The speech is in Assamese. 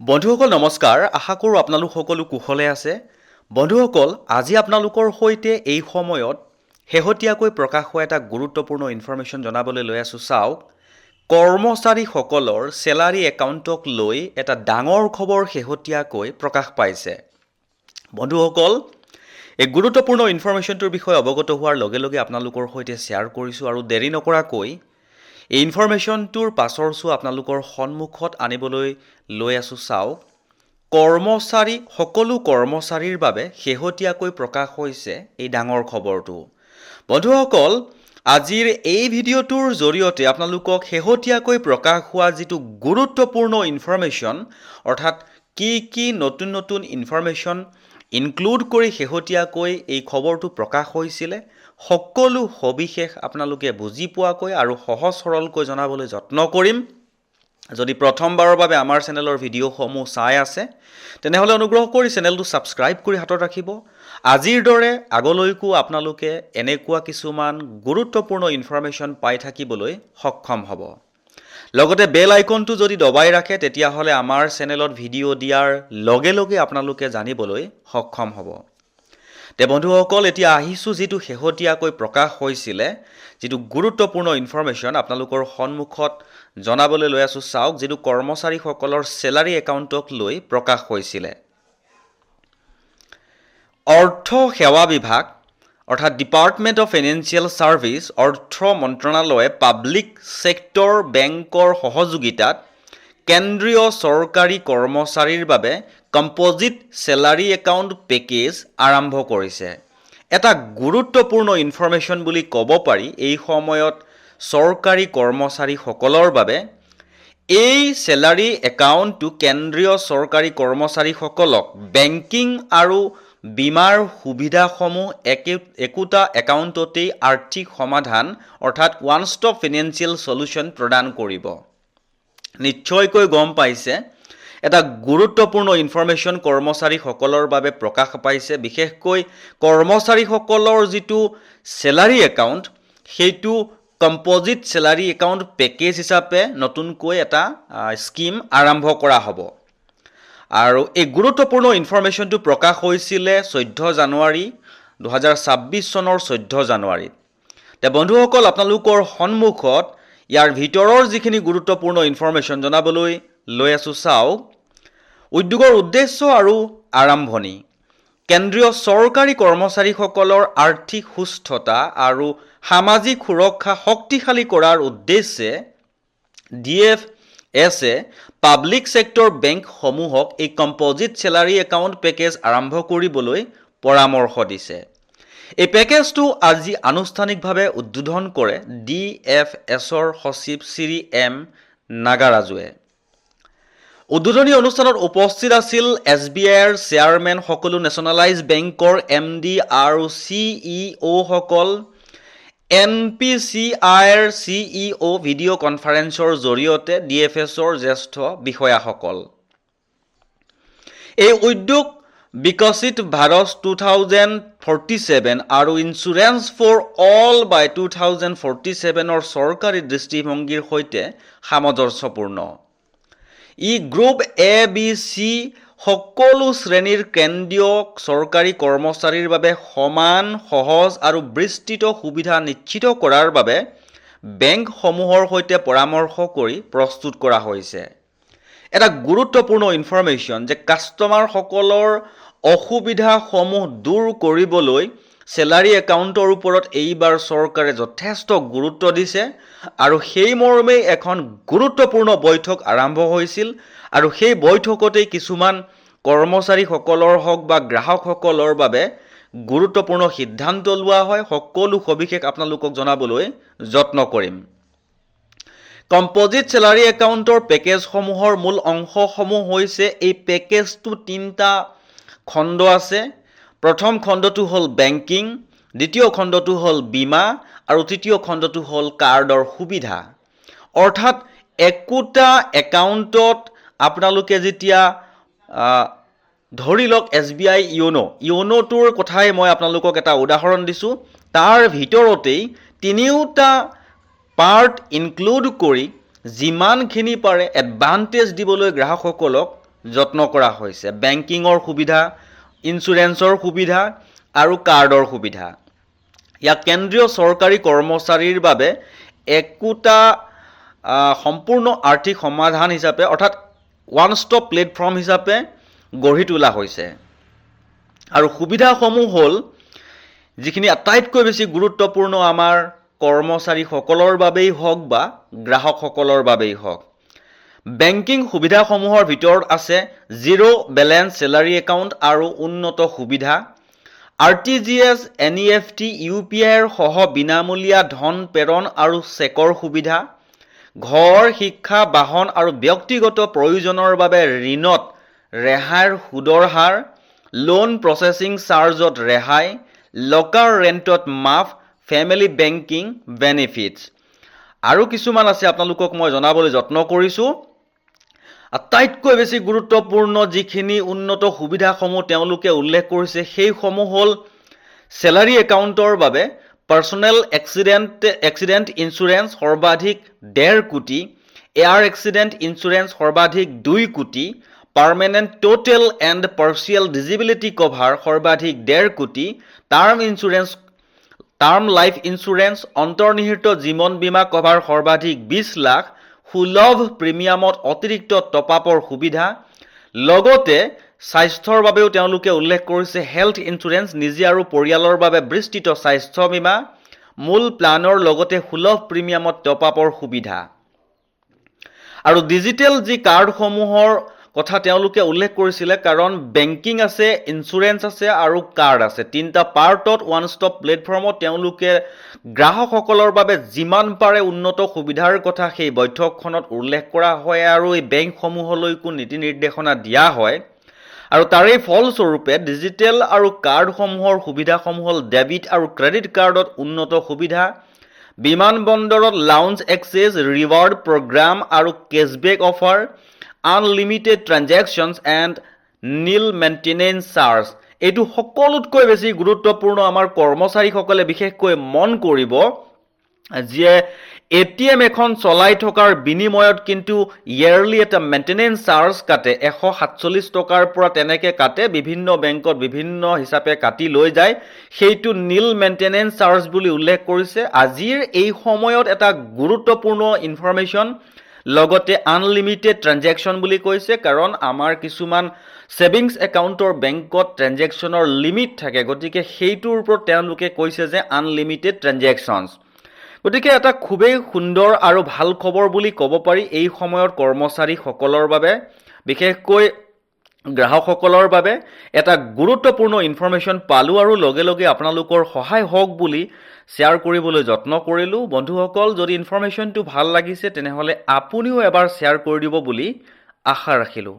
বন্ধুসকল নমস্কাৰ আশা কৰোঁ আপোনালোক সকলো কুশলে আছে বন্ধুসকল আজি আপোনালোকৰ সৈতে এই সময়ত শেহতীয়াকৈ প্ৰকাশ হোৱা এটা গুৰুত্বপূৰ্ণ ইনফৰমেশ্যন জনাবলৈ লৈ আছোঁ চাওক কৰ্মচাৰীসকলৰ চেলাৰী একাউণ্টক লৈ এটা ডাঙৰ খবৰ শেহতীয়াকৈ প্ৰকাশ পাইছে বন্ধুসকল এই গুৰুত্বপূৰ্ণ ইনফৰমেশ্যনটোৰ বিষয়ে অৱগত হোৱাৰ লগে লগে আপোনালোকৰ সৈতে শ্বেয়াৰ কৰিছোঁ আৰু দেৰি নকৰাকৈ এই ইনফৰমেশ্যনটোৰ পাছৰ আপোনালোকৰ সন্মুখত আনিবলৈ লৈ আছোঁ চাওক সকলো কৰ্মচাৰীৰ বাবে শেহতীয়াকৈ প্ৰকাশ হৈছে এই ডাঙৰ খবৰটো বন্ধুসকল আজিৰ এই ভিডিঅ'টোৰ জৰিয়তে আপোনালোকক শেহতীয়াকৈ প্ৰকাশ হোৱা যিটো গুৰুত্বপূৰ্ণ ইনফৰমেশ্যন অৰ্থাৎ কি নতুন ইনফৰমেশ্যন ইনক্লুড কৰি শেহতীয়াকৈ এই খবৰটো প্ৰকাশ হৈছিলে সকলো সবিশেষ আপোনালোকে বুজি পোৱাকৈ আৰু সহজ সৰলকৈ জনাবলৈ যত্ন কৰিম যদি প্ৰথমবাৰৰ বাবে আমাৰ চেনেলৰ ভিডিঅ'সমূহ চাই আছে তেনেহলে অনুগ্ৰহ কৰি চেনেলটো সাবস্ক্ৰাইব কৰি হাতত ৰাখিব আজিৰ দৰে আগলৈকো আপোনালোকে এনেকুৱা কিছুমান গুৰুত্বপূৰ্ণ ইনফৰমেশ্যন পাই থাকিবলৈ সক্ষম হ'ব লগতে বেল আইকনটো যদি দবাই ৰাখে তেতিয়াহলে আমাৰ চেনেলত ভিডিঅ' দিয়াৰ লগে লগে আপোনালোকে জানিবলৈ সক্ষম হ'ব তে বন্ধুসকল এতিয়া আহিছোঁ যিটো শেহতীয়াকৈ প্ৰকাশ হৈছিলে যিটো গুৰুত্বপূৰ্ণ ইনফৰমেশ্যন আপোনালোকৰ সন্মুখত জনাবলৈ লৈ আছোঁ চাওক যিটো কৰ্মচাৰীসকলৰ চেলাৰী একাউণ্টক লৈ প্ৰকাশ হৈছিলে অৰ্থ সেৱা বিভাগ অৰ্থাৎ ডিপাৰ্টমেণ্ট অফ ফাইনেন্সিয়েল ছাৰ্ভিচ অৰ্থ মন্ত্ৰণালয়ে পাব্লিক ছেক্টৰ বেংকৰ সহযোগিতাত কেন্দ্ৰীয় চৰকাৰী কৰ্মচাৰীৰ বাবে কম্পোজিট চেলাৰী একাউণ্ট পেকেজ আৰম্ভ কৰিছে এটা গুৰুত্বপূৰ্ণ ইনফৰমেশ্যন বুলি ক'ব পাৰি এই সময়ত চৰকাৰী কৰ্মচাৰীসকলৰ বাবে এই চেলাৰী একাউণ্টটো কেন্দ্ৰীয় চৰকাৰী কৰ্মচাৰীসকলক বেংকিং আৰু বীমাৰ সুবিধাসমূহ একোটা একাউণ্টতেই আৰ্থিক সমাধান অৰ্থাৎ ওৱান ষ্টপ ফাইনেন্সিয়েল সলিউশ্যন প্ৰদান কৰিব নিশ্চয়কৈ গম পাইছে এটা গুৰুত্বপূৰ্ণ ইনফৰমেশ্যন কৰ্মচাৰীসকলৰ বাবে প্ৰকাশ পাইছে বিশেষকৈ কৰ্মচাৰীসকলৰ যিটো চেলাৰী একাউণ্ট সেইটো কম্পোজিট চেলাৰী একাউণ্ট পেকেজ হিচাপে নতুনকৈ এটা স্কিম আৰম্ভ কৰা হ'ব আৰু এই গুৰুত্বপূৰ্ণ ইনফৰমেশ্যনটো প্ৰকাশ হৈছিলে 14 জানুৱাৰী 2026 চনৰ 14 জানুৱাৰীত তে বন্ধুসকল আপোনালোকৰ সন্মুখত ইয়াৰ ভিতৰৰ যিখিনি গুৰুত্বপূৰ্ণ ইনফৰমেশ্যন জনাবলৈ লৈ আছোঁ চাওক উদ্যোগৰ উদ্দেশ্য আৰু আৰম্ভণি কেন্দ্ৰীয় চৰকাৰী কৰ্মচাৰীসকলৰ আৰ্থিক সুস্থতা আৰু সামাজিক সুৰক্ষা শক্তিশালী কৰাৰ উদ্দেশ্যে ডিএফএছে পাব্লিক ছেক্টৰ বেংকসমূহক এই কম্পোজিট চেলাৰী একাউণ্ট পেকেজ আৰম্ভ কৰিবলৈ পৰামৰ্শ দিছে এই পেকেজটো আজি আনুষ্ঠানিকভাৱে উদ্বোধন কৰে ডিএফএছৰ সচিব শ্ৰী এম নাগাৰাজুৱে উদ্বোধনী অনুষ্ঠানত উপস্থিত আছিল এছবিআইৰ চেয়াৰমেন সকলো নেশ্যনেলাইজ বেংকৰ এমডি আৰু সিইঅ সকল এনপিচিআইৰ সিইঅ ভিডিঅ' কনফাৰেন্সৰ জৰিয়তে ডিএফএছৰ জ্যেষ্ঠ বিষয়াসকল এই উদ্যোগ বিকশিত ভাৰত 2047 আৰু ইনস্যুৰেন্স ফৰ অল বাই 2047ৰ চৰকাৰী দৃষ্টিভংগীৰ সৈতে সামঞ্জস্যপূৰ্ণ ই গ্ৰুপ এ বি চি সকলো শ্ৰেণীৰ কেন্দ্ৰীয় চৰকাৰী কৰ্মচাৰীৰ বাবে সমান সহজ আৰু বিস্তৃত সুবিধা নিশ্চিত কৰাৰ বাবে বেংকসমূহৰ সৈতে পৰামৰ্শ কৰি প্ৰস্তুত কৰা হৈছে এটা গুৰুত্বপূৰ্ণ ইনফৰমেশ্যন যে কাষ্টমাৰসকলৰ অসুবিধাসমূহ দূৰ কৰিবলৈ চেলাৰী একাউণ্টৰ ওপৰত এইবাৰ চৰকাৰে যথেষ্ট গুৰুত্ব দিছে আৰু সেই মৰ্মেই এখন গুৰুত্বপূৰ্ণ বৈঠক আৰম্ভ হৈছিল আৰু সেই বৈঠকতেই কিছুমান কৰ্মচাৰীসকলৰ হওক বা গ্ৰাহকসকলৰ বাবে গুৰুত্বপূৰ্ণ সিদ্ধান্ত লোৱা হয় সকলো সবিশেষ আপোনালোকক জনাবলৈ যত্ন কৰিম কম্পোজিট চেলাৰী একাউণ্টৰ পেকেজসমূহৰ মূল অংশসমূহ হৈছে এই পেকেজটো তিনিটা খণ্ড আছে প্ৰথম খণ্ডটো হ'ল বেংকিং দ্বিতীয় খণ্ডটো হ'ল বীমা আৰু তৃতীয় খণ্ডটো হ'ল কাৰ্ডৰ সুবিধা অৰ্থাৎ একোটা একাউণ্টত আপোনালোকে যেতিয়া ধৰি লওক এছবিআই ইয়োনোটোৰ কথাই মই আপোনালোকক এটা উদাহৰণ দিছোঁ তাৰ ভিতৰতেই তিনিওটা পাৰ্ট ইনক্লুড কৰি যিমানখিনি পাৰে এডভান্টেজ দিবলৈ গ্ৰাহকসকলক যত্ন কৰা হৈছে বেংকিঙৰ সুবিধা, ইঞ্চুৰেঞ্চৰ সুবিধা আৰু কাৰ্ডৰ সুবিধা। ইয়াক কেন্দ্ৰীয় চৰকাৰী কৰ্মচাৰীৰ বাবে একোটা সম্পূৰ্ণ আৰ্থিক সমাধান হিচাপে অৰ্থাৎ ওৱান ষ্টপ প্লেটফৰ্ম হিচাপে গঢ়ি তোলা হৈছে। আৰু সুবিধাসমূহ হ'ল যিখিনি আটাইতকৈ বেছি গুৰুত্বপূৰ্ণ আমাৰ কৰ্মচাৰীসকলৰ বাবেই হওক বা গ্ৰাহকসকলৰ বাবেই হওক। বেংকিং সুবিধাসমূহৰ ভিতৰত আছে জিৰ' বেলেঞ্চ চেলাৰী একাউণ্ট আৰু উন্নত সুবিধা, RTGS, NEFT, UPIৰ সহ বিনামূলীয়া ধন প্ৰেৰণ আৰু চেকৰ সুবিধা, ঘৰ, শিক্ষা, বাহন আৰু ব্যক্তিগত প্ৰয়োজনৰ বাবে ঋণত ৰেহাইৰ সুদৰ হাৰ, লোন প্ৰচেছিং চাৰ্জত ৰেহাই, লকাৰ ৰেণ্টত মাফ, ফেমিলি বেংকিং বেনিফিটছ। আৰু কিছুমান আছে আপোনালোকক মই জনাবলৈ যত্ন কৰিছোঁ। আটাইতকৈ বেছি গুৰুত্বপূৰ্ণ যিখিনি উন্নত সুবিধাসমূহ তেওঁলোকে উল্লেখ কৰিছে সেইসমূহ হ'ল চেলাৰী একাউণ্টৰ বাবে পাৰ্চনেল এক্সিডেণ্ট ইঞ্চুৰেঞ্চ সৰ্বাধিক 1.5 কোটি, এয়াৰ এক্সিডেণ্ট ইঞ্চুৰেঞ্চ সৰ্বাধিক 2 কোটি, permanent total and partial disability cover সৰ্বাধিক 1.5 কোটি, টাৰ্ম লাইফ ইঞ্চুৰেঞ্চ অন্তৰ্নিহিত জীৱন বীমা কভাৰ সৰ্বাধিক 20 লাখ, সুলভ প্ৰিমিয়ামত অতিৰিক্ত টপআপৰ সুবিধা, লগতে স্বাস্থ্যৰ বাবেও তেওঁলোকে উল্লেখ কৰিছে হেল্থ ইঞ্চুৰেঞ্চ, নিজে আৰু পৰিয়ালৰ বাবে বিস্তৃত স্বাস্থ্য বীমা, মূল প্লানৰ লগতে সুলভ প্ৰিমিয়ামত টপআপৰ সুবিধা। আৰু ডিজিটেল যি কাৰ্ডসমূহৰ কথা তেওঁলোকে উল্লেখ কৰিছিলে, কাৰণ বেংকিং আছে, ইঞ্চুৰেঞ্চ আছে আৰু কাৰ্ড আছে, তিনিটা পাৰ্টত ওৱান ষ্টপ প্লেটফৰ্মত তেওঁলোকে গ্ৰাহকসকলৰ বাবে যিমান পাৰে উন্নত সুবিধাৰ কথা সেই বৈঠকখনত উল্লেখ কৰা হয় আৰু এই বেংকসমূহলৈকো নীতি নিৰ্দেশনা দিয়া হয়। আৰু তাৰেই ফলস্বৰূপে ডিজিটেল আৰু কাৰ্ডসমূহৰ সুবিধাসমূহ হ'ল ডেবিট আৰু ক্ৰেডিট কাৰ্ডত উন্নত সুবিধা, বিমানবন্দৰত লাউঞ্জ এক্সেছ, ৰিৱাৰ্ড প্ৰগ্ৰাম আৰু cashback offer, unlimited transactions and nil maintenance charge. এইটো সকলোতকৈ বেছি গুৰুত্বপূৰ্ণ আমাৰ কৰ্মচাৰীসকলে বিশেষকৈ মন কৰিব যে ATM এখন চলাই থকাৰ বিনিময়ত কিন্তু ইয়াৰলি এটা মেইনটেনেন্স চাৰ্জ কাটে 147 টকাৰ পৰা তেনেকৈ কাটে, বিভিন্ন বেংকত বিভিন্ন হিচাপে কাটি লৈ যায়, সেইটো নীল মেইনটেনেন্স চাৰ্জ বুলি উল্লেখ কৰিছে। আজিৰ এই সময়ত এটা গুৰুত্বপূৰ্ণ ইনফৰমেশ্যন, লগতে আনলিমিটেড ট্ৰানজেকশ্যন বুলি কৈছে, কাৰণ আমাৰ কিছুমান ছেভিংছ একাউণ্টৰ বেংকত ট্ৰানজেকশ্যনৰ লিমিট থাকে, গতিকে সেইটোৰ ওপৰত তেওঁলোকে কৈছে যে আনলিমিটেড ট্ৰানজেকশ্যনছ। গতিকে এটা খুবেই সুন্দৰ আৰু ভাল খবৰ বুলি ক'ব পাৰি এই সময়ত কৰ্মচাৰীসকলৰ বাবে, বিশেষকৈ গ্ৰাহকসকলৰ বাবে এটা গুৰুত্বপূৰ্ণ ইনফৰমেশ্যন পালোঁ আৰু লগে লগে আপোনালোকৰ সহায় হওক বুলি শ্বেয়াৰ কৰিবলৈ যত্ন কৰিলোঁ। বন্ধুসকল, যদি ইনফৰমেশ্যনটো ভাল লাগিছে তেনেহ'লে আপুনিও এবাৰ শ্বেয়াৰ কৰি দিব বুলি আশা ৰাখিলোঁ।